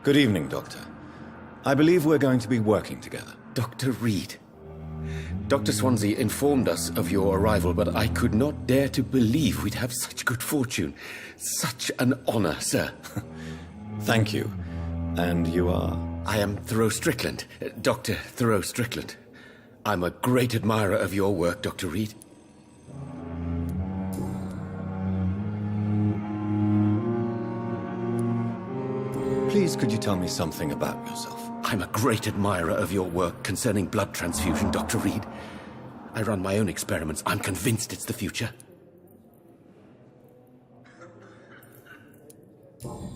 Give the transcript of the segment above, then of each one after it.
Good evening, Doctor. I believe we're going to be working together. Dr. Reed. Dr. Swansea informed us of your arrival, but I could not dare to believe we'd have such good fortune. Such an honor, sir. Thank you. And you are? I am Thoreau Strickland, Dr. Thoreau Strickland. I'm a great admirer of your work, Dr. Reed. Please, could you tell me something about yourself? I'm a great admirer of your work concerning blood transfusion, Dr. Reed. I run my own experiments. I'm convinced it's the future.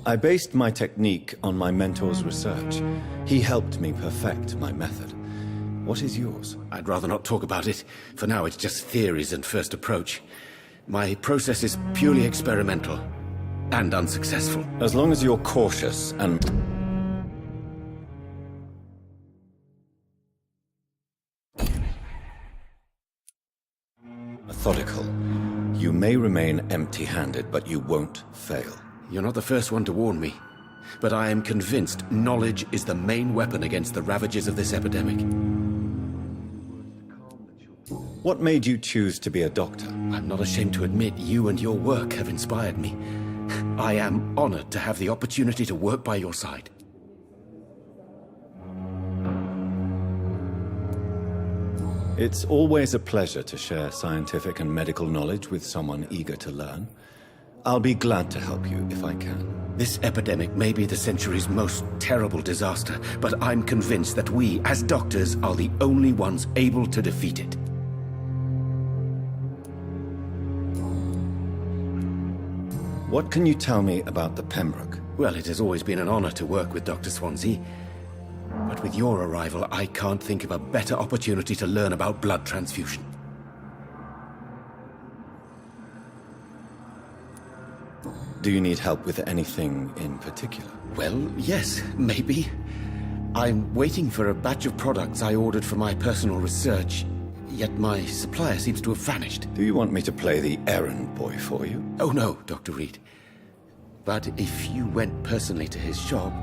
I based my technique on my mentor's research. He helped me perfect my method. What is yours? I'd rather not talk about it. For now, it's just theories and first approach. My process is purely experimental and unsuccessful. As long as you're cautious and... methodical, you may remain empty-handed, but you won't fail. You're not the first one to warn me, but I am convinced knowledge is the main weapon against the ravages of this epidemic. What made you choose to be a doctor? I'm not ashamed to admit you and your work have inspired me. I am honored to have the opportunity to work by your side. It's always a pleasure to share scientific and medical knowledge with someone eager to learn. I'll be glad to help you if I can. This epidemic may be the century's most terrible disaster, but I'm convinced that we, as doctors, are the only ones able to defeat it. What can you tell me about the Pembroke? Well, it has always been an honor to work with Dr. Swansea. But with your arrival, I can't think of a better opportunity to learn about blood transfusion. Do you need help with anything in particular? Well, yes, maybe. I'm waiting for a batch of products I ordered for my personal research, yet my supplier seems to have vanished. Do you want me to play the errand boy for you? Oh no, Dr. Reed. But if you went personally to his shop,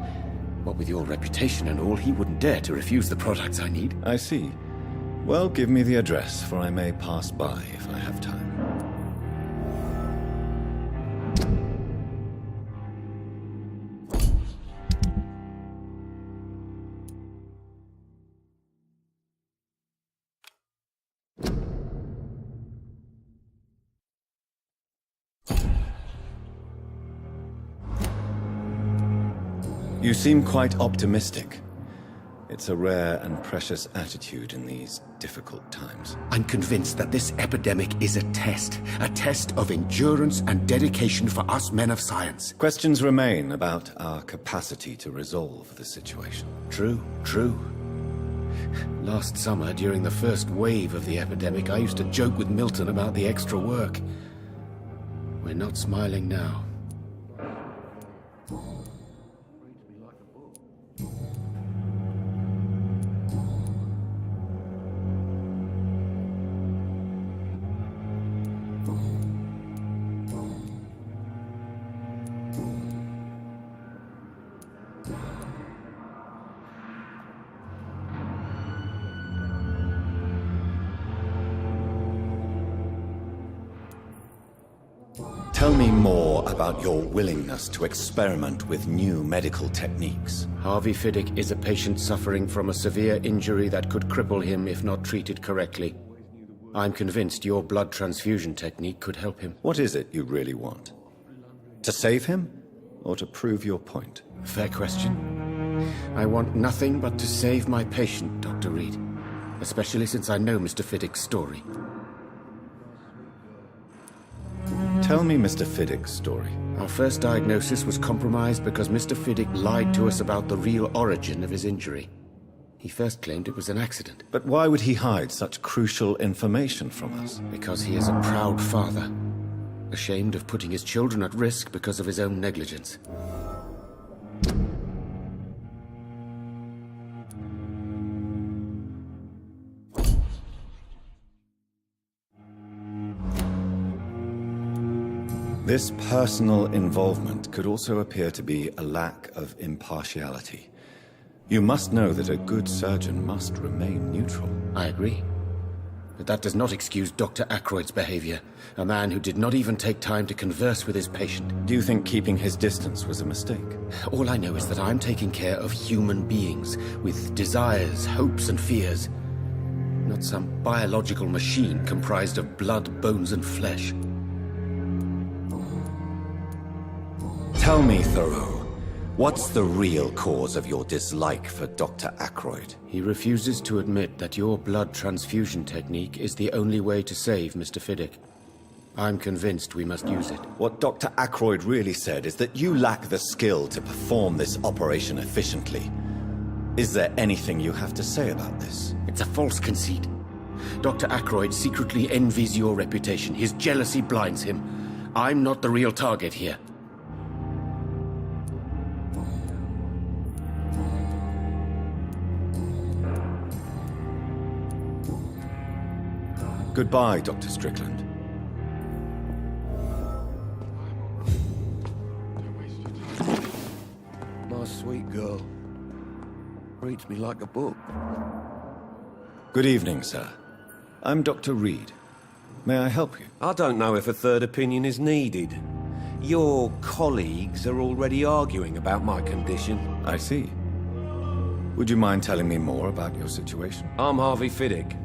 what with your reputation and all, he wouldn't dare to refuse the products I need. I see. Well, give me the address, for I may pass by if I have time. You seem quite optimistic. It's a rare and precious attitude in these difficult times. I'm convinced that this epidemic is a test of endurance and dedication for us men of science. Questions remain about our capacity to resolve the situation. True, true. Last summer, during the first wave of the epidemic, I used to joke with Milton about the extra work. We're not smiling now. Tell me more about your willingness to experiment with new medical techniques. Harvey Fiddick is a patient suffering from a severe injury that could cripple him if not treated correctly. I'm convinced your blood transfusion technique could help him. What is it you really want? To save him, or to prove your point? Fair question. I want nothing but to save my patient, Dr. Reed. Especially since I know Mr. Fiddick's story. Tell me Mr. Fiddick's story. Our first diagnosis was compromised because Mr. Fiddick lied to us about the real origin of his injury. He first claimed it was an accident. But why would he hide such crucial information from us? Because he is a proud father, ashamed of putting his children at risk because of his own negligence. This personal involvement could also appear to be a lack of impartiality. You must know that a good surgeon must remain neutral. I agree. But that does not excuse Dr. Ackroyd's behavior. A man who did not even take time to converse with his patient. Do you think keeping his distance was a mistake? All I know is that I'm taking care of human beings with desires, hopes, and fears. Not some biological machine comprised of blood, bones, and flesh. Tell me, Thoreau, what's the real cause of your dislike for Dr. Ackroyd? He refuses to admit that your blood transfusion technique is the only way to save Mr. Fiddick. I'm convinced we must use it. What Dr. Ackroyd really said is that you lack the skill to perform this operation efficiently. Is there anything you have to say about this? It's a false conceit. Dr. Ackroyd secretly envies your reputation. His jealousy blinds him. I'm not the real target here. Goodbye, Dr. Strickland. My sweet girl. Reads me like a book. Good evening, sir. I'm Dr. Reed. May I help you? I don't know if a third opinion is needed. Your colleagues are already arguing about my condition. I see. Would you mind telling me more about your situation? I'm Harvey Fiddick.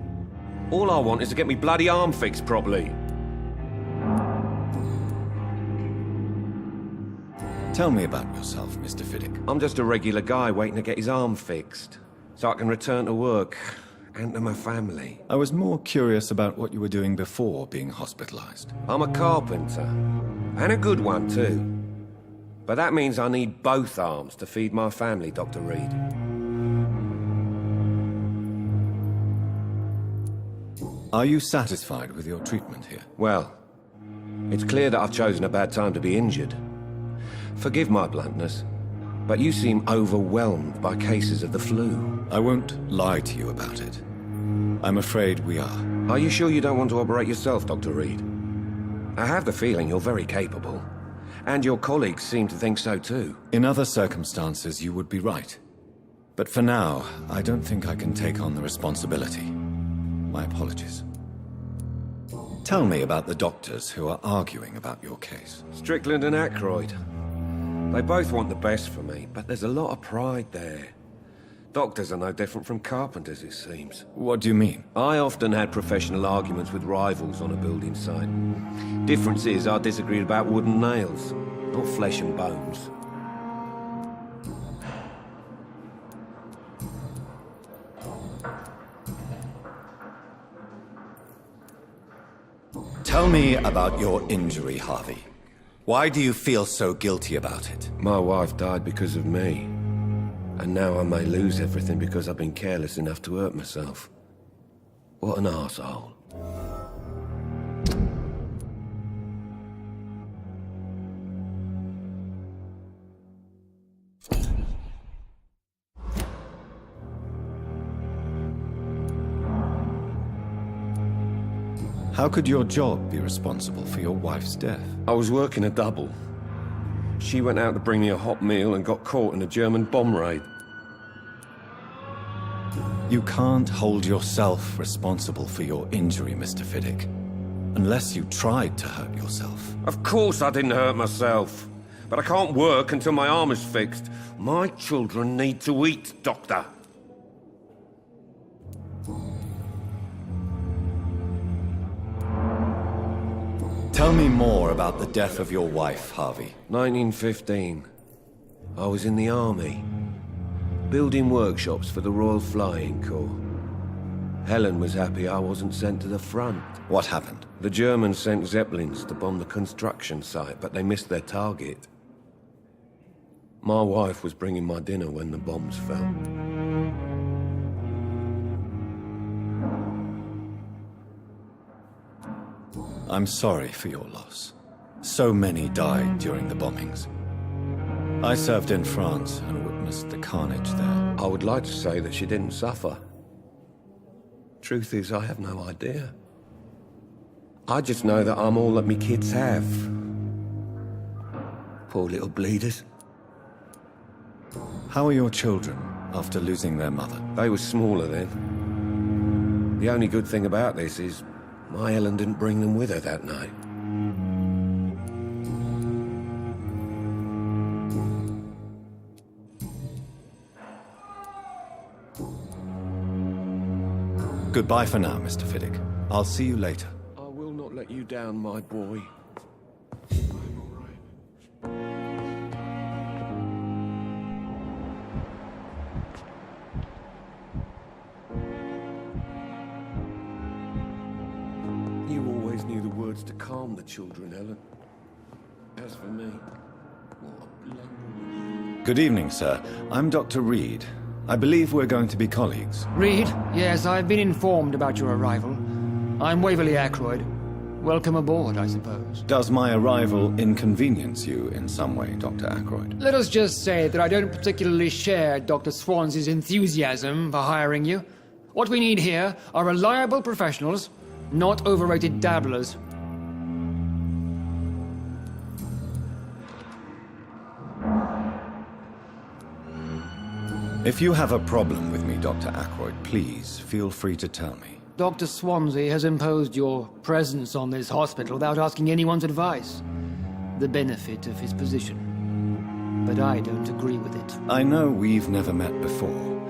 All I want is to get me bloody arm fixed properly. Tell me about yourself, Mr. Fiddick. I'm just a regular guy waiting to get his arm fixed, so I can return to work and to my family. I was more curious about what you were doing before being hospitalized. I'm a carpenter, and a good one too. But that means I need both arms to feed my family, Dr. Reed. Are you satisfied with your treatment here? Well, it's clear that I've chosen a bad time to be injured. Forgive my bluntness, but you seem overwhelmed by cases of the flu. I won't lie to you about it. I'm afraid we are. Are you sure you don't want to operate yourself, Dr. Reed? I have the feeling you're very capable, and your colleagues seem to think so too. In other circumstances, you would be right. But for now, I don't think I can take on the responsibility. My apologies. Tell me about the doctors who are arguing about your case. Strickland and Ackroyd. They both want the best for me, but there's a lot of pride there. Doctors are no different from carpenters, it seems. What do you mean? I often had professional arguments with rivals on a building site. Difference is I disagreed about wood and nails, not flesh and bones. Tell me about your injury, Harvey. Why do you feel so guilty about it? My wife died because of me. And now I may lose everything because I've been careless enough to hurt myself. What an arsehole. How could your job be responsible for your wife's death? I was working a double. She went out to bring me a hot meal and got caught in a German bomb raid. You can't hold yourself responsible for your injury, Mr. Fiddick. Unless you tried to hurt yourself. Of course I didn't hurt myself. But I can't work until my arm is fixed. My children need to eat, Doctor. Tell me more about the death of your wife, Harvey. 1915. I was in the army, building workshops for the Royal Flying Corps. Helen was happy I wasn't sent to the front. What happened? The Germans sent Zeppelins to bomb the construction site, but they missed their target. My wife was bringing my dinner when the bombs fell. I'm sorry for your loss. So many died during the bombings. I served in France and witnessed the carnage there. I would like to say that she didn't suffer. Truth is, I have no idea. I just know that I'm all that me kids have. Poor little bleeders. How are your children after losing their mother? They were smaller then. The only good thing about this is my Helen didn't bring them with her that night. Goodbye for now, Mr. Fiddick. I'll see you later. I will not let you down, my boy. You always knew the words to calm the children, Helen. As for me, what a blunder. Good evening, sir. I'm Dr. Reed. I believe we're going to be colleagues. Reed? Yes, I've been informed about your arrival. I'm Waverly Ackroyd. Welcome aboard, I suppose. Does my arrival inconvenience you in some way, Dr. Ackroyd? Let us just say that I don't particularly share Dr. Swansea's enthusiasm for hiring you. What we need here are reliable professionals, not overrated dabblers. If you have a problem with me, Dr. Ackroyd, please feel free to tell me. Dr. Swansea has imposed your presence on this hospital without asking anyone's advice. The benefit of his position. But I don't agree with it. I know we've never met before,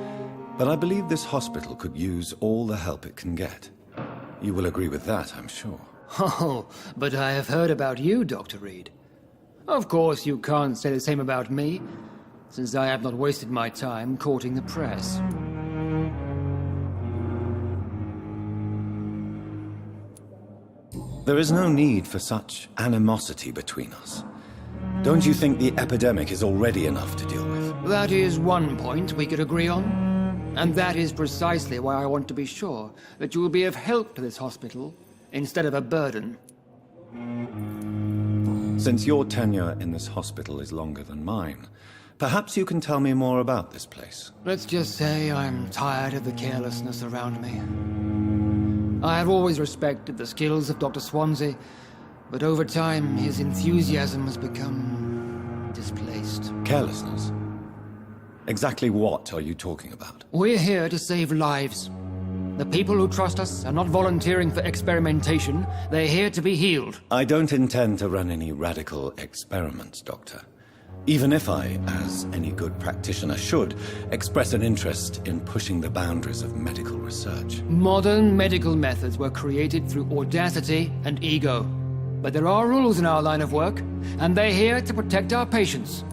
but I believe this hospital could use all the help it can get. You will agree with that, I'm sure. Oh, but I have heard about you, Dr. Reed. Of course, you can't say the same about me, since I have not wasted my time courting the press. There is no need for such animosity between us. Don't you think the epidemic is already enough to deal with? That is one point we could agree on. And that is precisely why I want to be sure that you will be of help to this hospital, instead of a burden. Since your tenure in this hospital is longer than mine, perhaps you can tell me more about this place. Let's just say I'm tired of the carelessness around me. I have always respected the skills of Dr. Swansea, but over time his enthusiasm has become displaced. Carelessness? Exactly what are you talking about? We're here to save lives. The people who trust us are not volunteering for experimentation. They're here to be healed. I don't intend to run any radical experiments, Doctor. Even if I, as any good practitioner should, express an interest in pushing the boundaries of medical research. Modern medical methods were created through audacity and ego. But there are rules in our line of work, and they're here to protect our patients.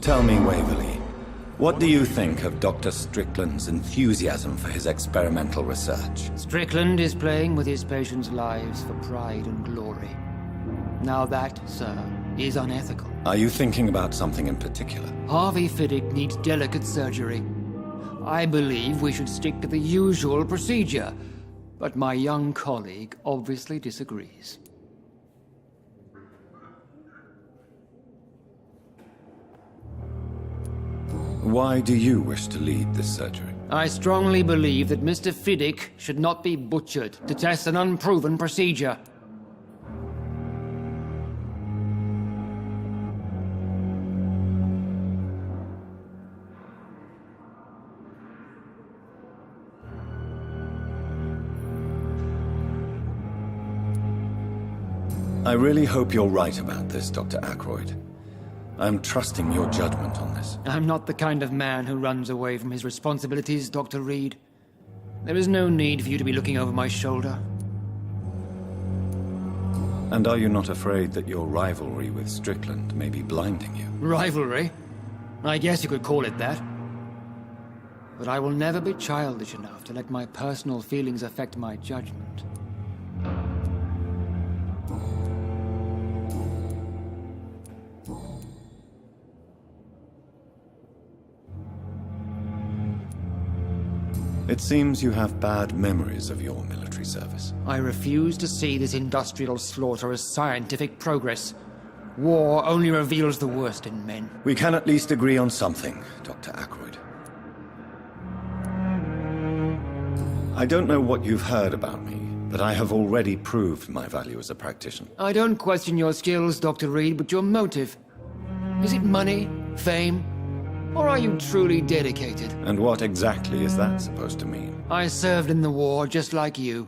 Tell me, Waverly, what do you think of Dr. Strickland's enthusiasm for his experimental research? Strickland is playing with his patients' lives for pride and glory. Now that, sir, is unethical. Are you thinking about something in particular? Harvey Fiddick needs delicate surgery. I believe we should stick to the usual procedure, but my young colleague obviously disagrees. Why do you wish to lead this surgery? I strongly believe that Mr. Fiddick should not be butchered to test an unproven procedure. I really hope you're right about this, Dr. Ackroyd. I'm trusting your judgment on this. I'm not the kind of man who runs away from his responsibilities, Dr. Reed. There is no need for you to be looking over my shoulder. And are you not afraid that your rivalry with Strickland may be blinding you? Rivalry? I guess you could call it that. But I will never be childish enough to let my personal feelings affect my judgment. It seems you have bad memories of your military service. I refuse to see this industrial slaughter as scientific progress. War only reveals the worst in men. We can at least agree on something, Dr. Ackroyd. I don't know what you've heard about me, but I have already proved my value as a practitioner. I don't question your skills, Dr. Reed, but your motive. Is it money, fame, or are you truly dedicated? And what exactly is that supposed to mean? I served in the war just like you.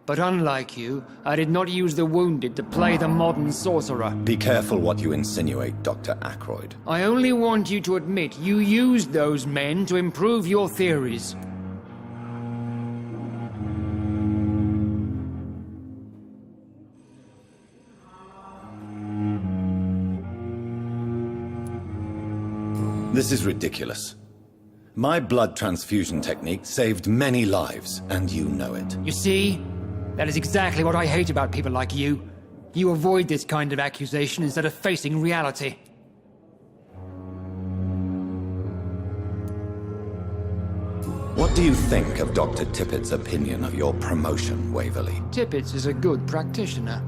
But unlike you, I did not use the wounded to play the modern sorcerer. Be careful what you insinuate, Dr. Ackroyd. I only want you to admit you used those men to improve your theories. This is ridiculous. My blood transfusion technique saved many lives, and you know it. You see? That is exactly what I hate about people like you. You avoid this kind of accusation instead of facing reality. What do you think of Dr. Tippett's opinion of your promotion, Waverly? Tippett is a good practitioner.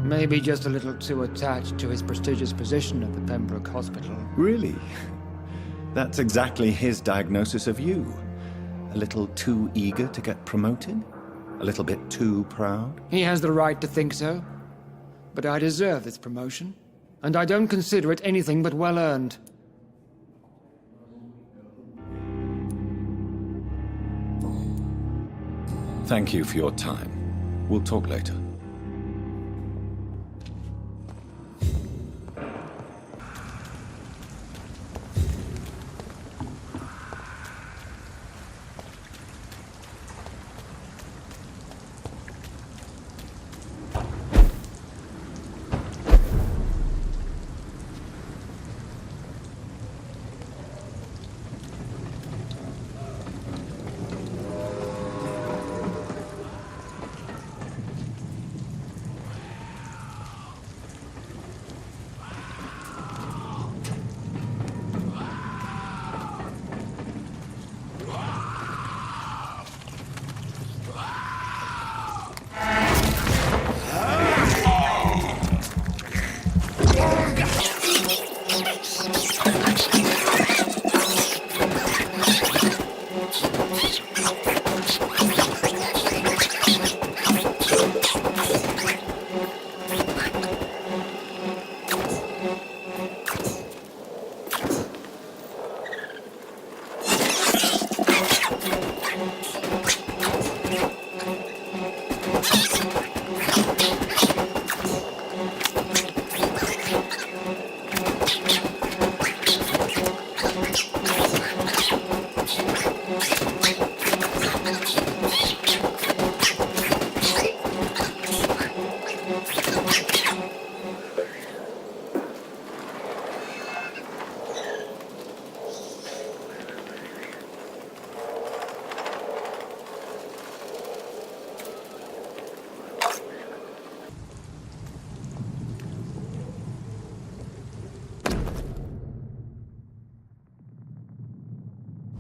Maybe just a little too attached to his prestigious position at the Pembroke Hospital. Really? That's exactly his diagnosis of you. A little too eager to get promoted? A little bit too proud? He has the right to think so. But I deserve this promotion, and I don't consider it anything but well-earned. Thank you for your time. We'll talk later.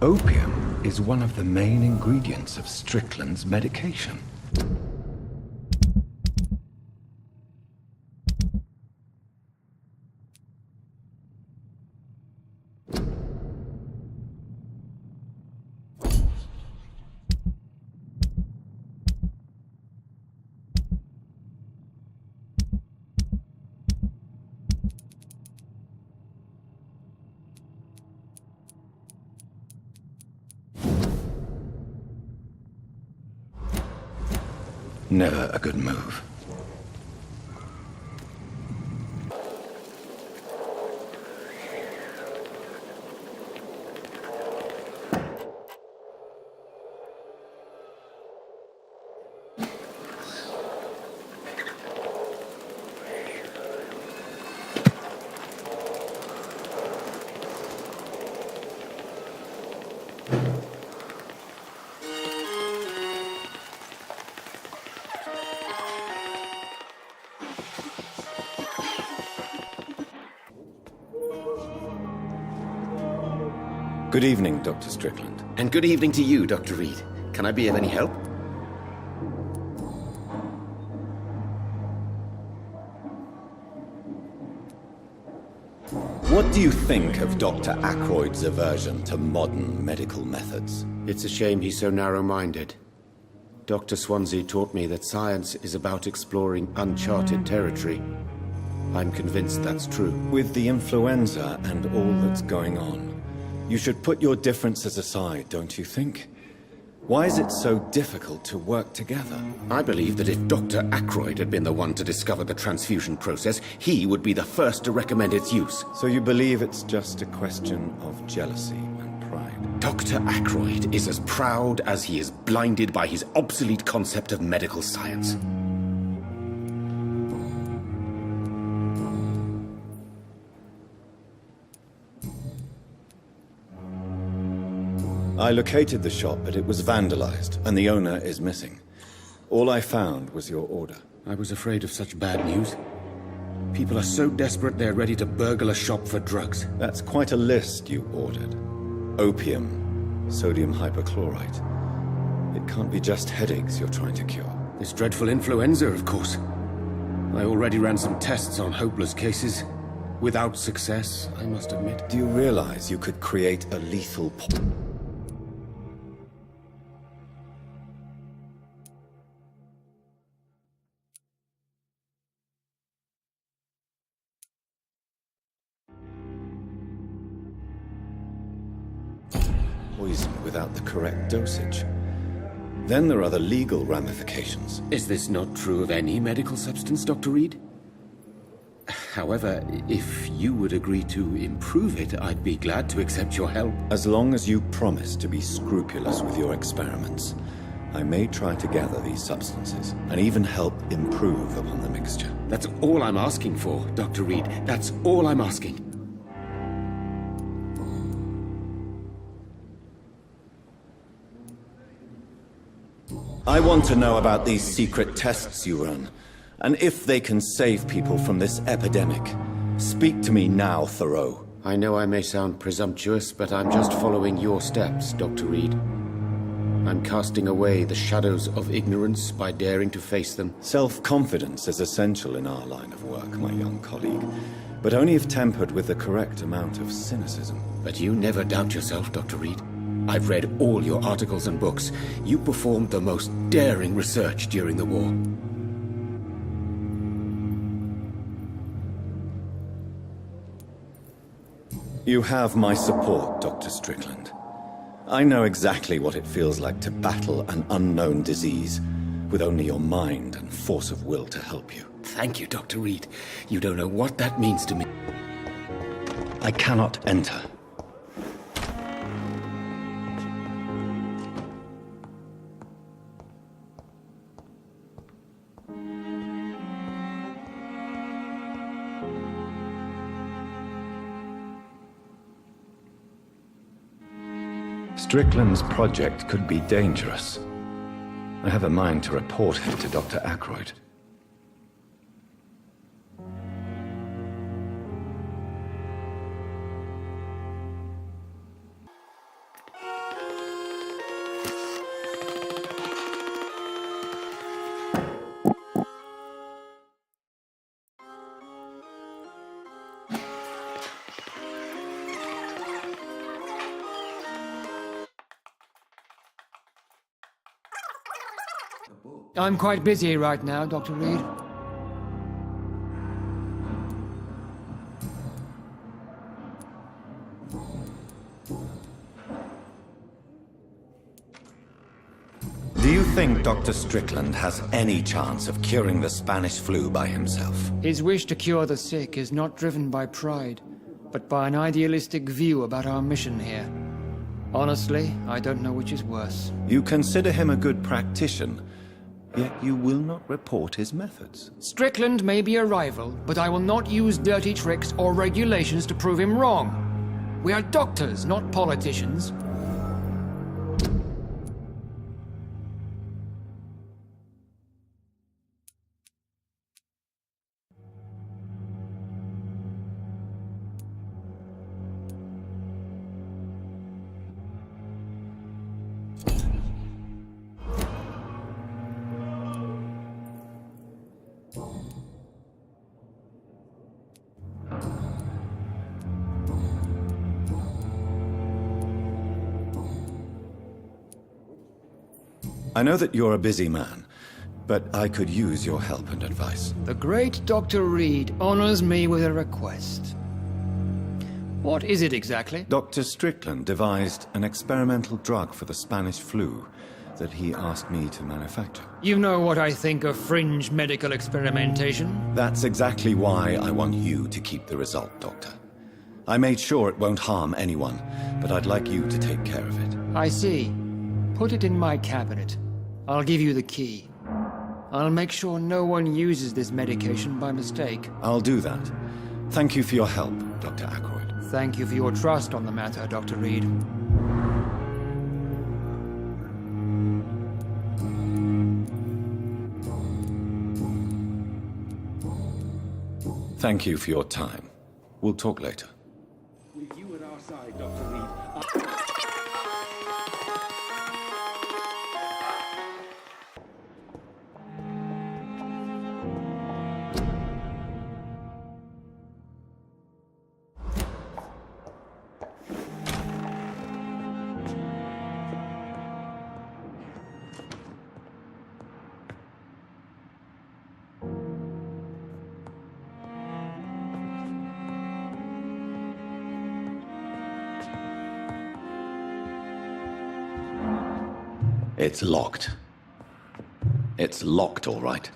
Opium is one of the main ingredients of Strickland's medication. Never a good move. Good evening, Dr. Strickland. And good evening to you, Dr. Reed. Can I be of any help? What do you think of Dr. Ackroyd's aversion to modern medical methods? It's a shame he's so narrow-minded. Dr. Swansea taught me that science is about exploring uncharted territory. I'm convinced that's true. With the influenza and all that's going on, you should put your differences aside, don't you think? Why is it so difficult to work together? I believe that if Dr. Ackroyd had been the one to discover the transfusion process, he would be the first to recommend its use. So you believe it's just a question of jealousy and pride? Dr. Ackroyd is as proud as he is blinded by his obsolete concept of medical science. I located the shop, but it was vandalized, and the owner is missing. All I found was your order. I was afraid of such bad news. People are so desperate they're ready to burgle a shop for drugs. That's quite a list you ordered. Opium, sodium hypochlorite. It can't be just headaches you're trying to cure. This dreadful influenza, of course. I already ran some tests on hopeless cases. Without success, I must admit. Do you realize you could create a lethal poison without the correct dosage? Then there are the legal ramifications. Is this not true of any medical substance, Dr. Reed? However, if you would agree to improve it, I'd be glad to accept your help. As long as you promise to be scrupulous with your experiments, I may try to gather these substances and even help improve upon the mixture. That's all I'm asking for, Dr. Reed. That's all I'm asking. I want to know about these secret tests you run, and if they can save people from this epidemic. Speak to me now, Thoreau. I know I may sound presumptuous, but I'm just following your steps, Dr. Reed. I'm casting away the shadows of ignorance by daring to face them. Self-confidence is essential in our line of work, my young colleague, but only if tempered with the correct amount of cynicism. But you never doubt yourself, Dr. Reed. I've read all your articles and books. You performed the most daring research during the war. You have my support, Dr. Strickland. I know exactly what it feels like to battle an unknown disease, with only your mind and force of will to help you. Thank you, Dr. Reed. You don't know what that means to me. I cannot enter. Strickland's project could be dangerous. I have a mind to report it to Dr. Ackroyd. I'm quite busy right now, Dr. Reed. Do you think Dr. Strickland has any chance of curing the Spanish flu by himself? His wish to cure the sick is not driven by pride, but by an idealistic view about our mission here. Honestly, I don't know which is worse. You consider him a good practitioner, yet you will not report his methods. Strickland may be a rival, but I will not use dirty tricks or regulations to prove him wrong. We are doctors, not politicians. I know that you're a busy man, but I could use your help and advice. The great Dr. Reed honors me with a request. What is it exactly? Dr. Strickland devised an experimental drug for the Spanish flu that he asked me to manufacture. You know what I think of fringe medical experimentation? That's exactly why I want you to keep the result, Doctor. I made sure it won't harm anyone, but I'd like you to take care of it. I see. Put it in my cabinet. I'll give you the key. I'll make sure no one uses this medication by mistake. I'll do that. Thank you for your help, Dr. Ackroyd. Thank you for your trust on the matter, Dr. Reed. Thank you for your time. We'll talk later. With you at our side, Dr. Reed. It's locked. It's locked, all right.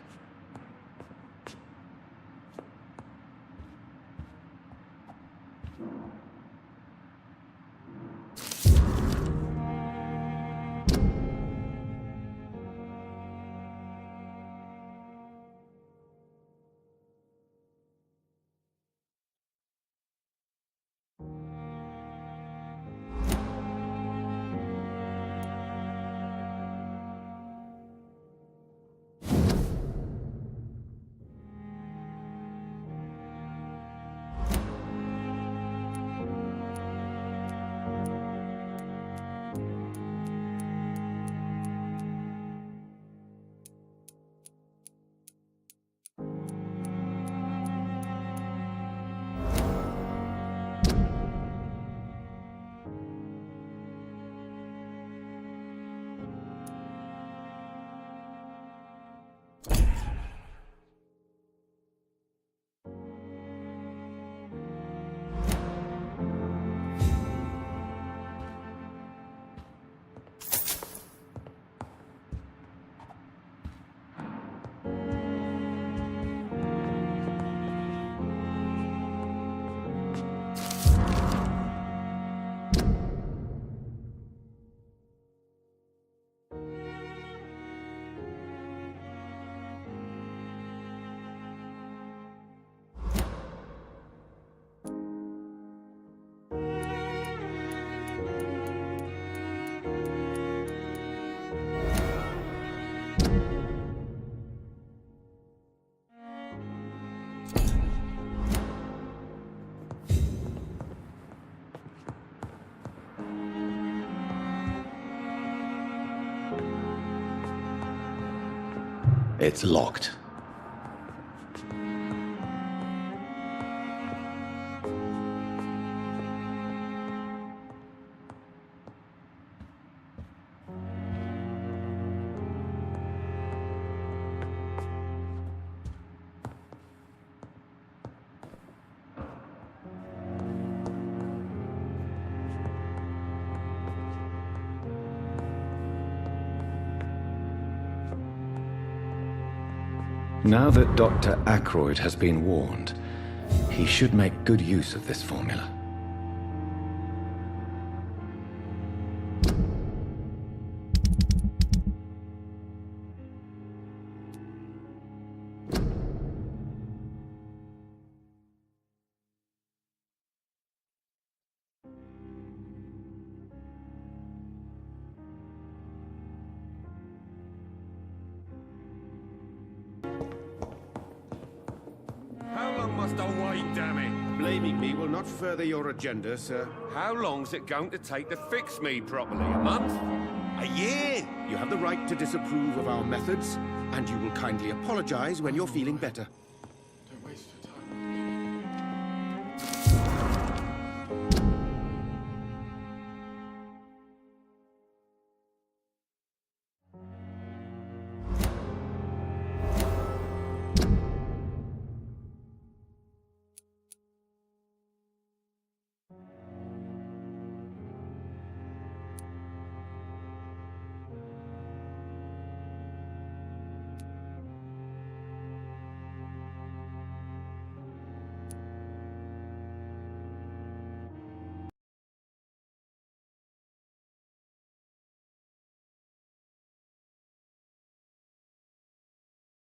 It's locked. Now that Dr. Ackroyd has been warned, he should make good use of this formula. How long must I wait, damn it? Blaming me will not further your agenda, sir. How long's it going to take to fix me properly? A month? A year? You have the right to disapprove of our methods, and you will kindly apologize when you're feeling better.